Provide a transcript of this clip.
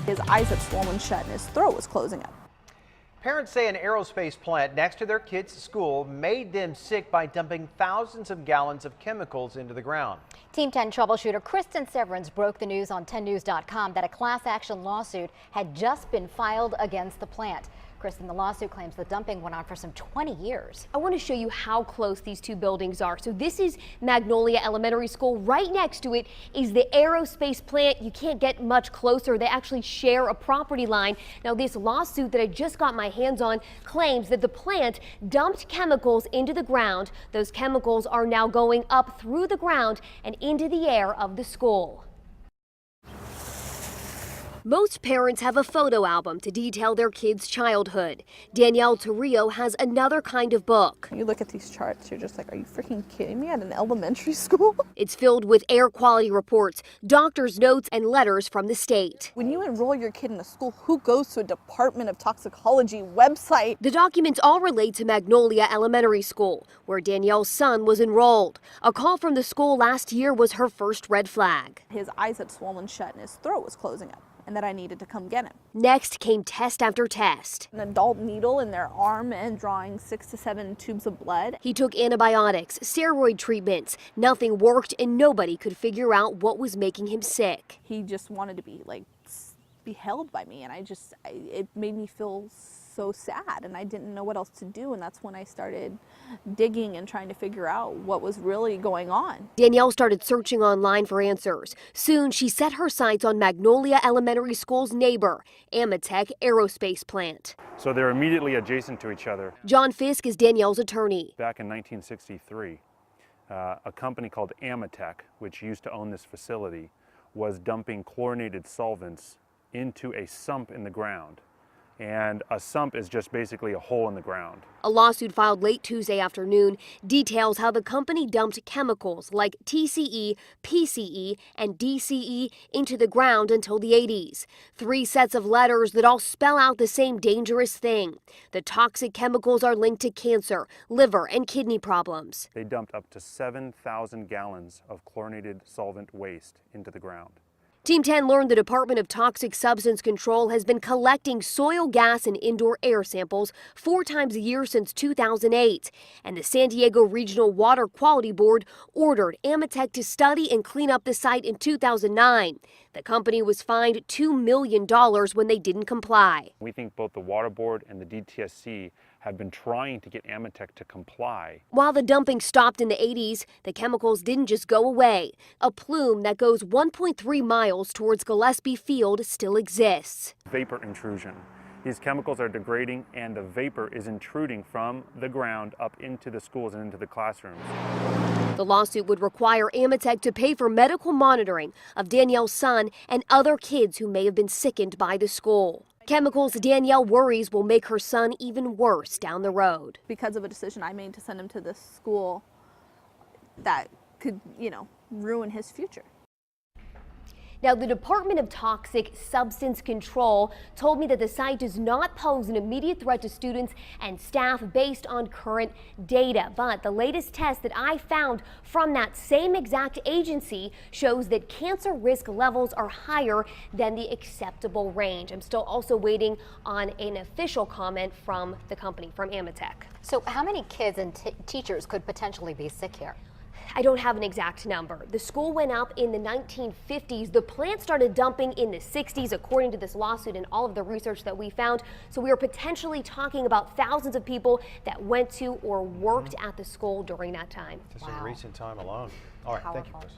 His eyes had swollen shut and his throat was closing up. Parents say an aerospace plant next to their kids' school made them sick by dumping thousands of gallons of chemicals into the ground. Team 10 troubleshooter Kristen Severance broke the news on 10news.com that a class action lawsuit had just been filed against the plant. Kristen, the lawsuit claims the dumping went on for some 20 years. I want to show you how close these two buildings are. So this is Magnolia Elementary School. Right next to it is the aerospace plant. You can't get much closer. They actually share a property line. Now, this lawsuit that I just got my hands on claims that the plant dumped chemicals into the ground. Those chemicals are now going up through the ground and into the air of the school. Most parents have a photo album to detail their kids' childhood. Danielle Torrio has another kind of book. You look at these charts, you're just like, are you freaking kidding me, at an elementary school? It's filled with air quality reports, doctor's notes, and letters from the state. When you enroll your kid in a school, who goes to a Department of Toxicology website? The documents all relate to Magnolia Elementary School, where Danielle's son was enrolled. A call from the school last year was her first red flag. His eyes had swollen shut and his throat was closing up, and that I needed to come get him. Next came test after test. An adult needle in their arm and drawing 6 to 7 tubes of blood. He took antibiotics, steroid treatments. Nothing worked and nobody could figure out what was making him sick. He just wanted to be held by me, and it made me feel so sad, and I didn't know what else to do, and that's when I started digging and trying to figure out what was really going on. Danielle started searching online for answers. Soon she set her sights on Magnolia Elementary School's neighbor, Ametek Aerospace plant. So they're immediately adjacent to each other. John Fisk is Danielle's attorney. Back in 1963, a company called Ametek, which used to own this facility, was dumping chlorinated solvents into a sump in the ground. And a sump is just basically a hole in the ground. A lawsuit filed late Tuesday afternoon details how the company dumped chemicals like TCE, PCE, and DCE into the ground until the 80s. 3 sets of letters that all spell out the same dangerous thing. The toxic chemicals are linked to cancer, liver, and kidney problems. They dumped up to 7,000 gallons of chlorinated solvent waste into the ground. Team 10 learned the Department of Toxic Substance Control has been collecting soil gas and indoor air samples 4 times a year since 2008. And the San Diego Regional Water Quality Board ordered Ametek to study and clean up the site in 2009. The company was fined $2 million when they didn't comply. We think both the Water Board and the DTSC have been trying to get Ametek to comply. While the dumping stopped in the 80s, the chemicals didn't just go away. A plume that goes 1.3 miles towards Gillespie Field still exists. Vapor intrusion. These chemicals are degrading and the vapor is intruding from the ground up into the schools and into the classrooms. The lawsuit would require Ametek to pay for medical monitoring of Danielle's son and other kids who may have been sickened by the school. Chemicals Danielle worries will make her son even worse down the road. Because of a decision I made to send him to this school that could, ruin his future. Now, the Department of Toxic Substance Control told me that the site does not pose an immediate threat to students and staff based on current data. But the latest test that I found from that same exact agency shows that cancer risk levels are higher than the acceptable range. I'm still also waiting on an official comment from the company, from Ametek. So how many kids and teachers could potentially be sick here? I don't have an exact number. The school went up in the 1950s. The plant started dumping in the 60s, according to this lawsuit and all of the research that we found. So we are potentially talking about thousands of people that went to or worked at the school during that time. Just in recent time alone. All right, thank you, Chris.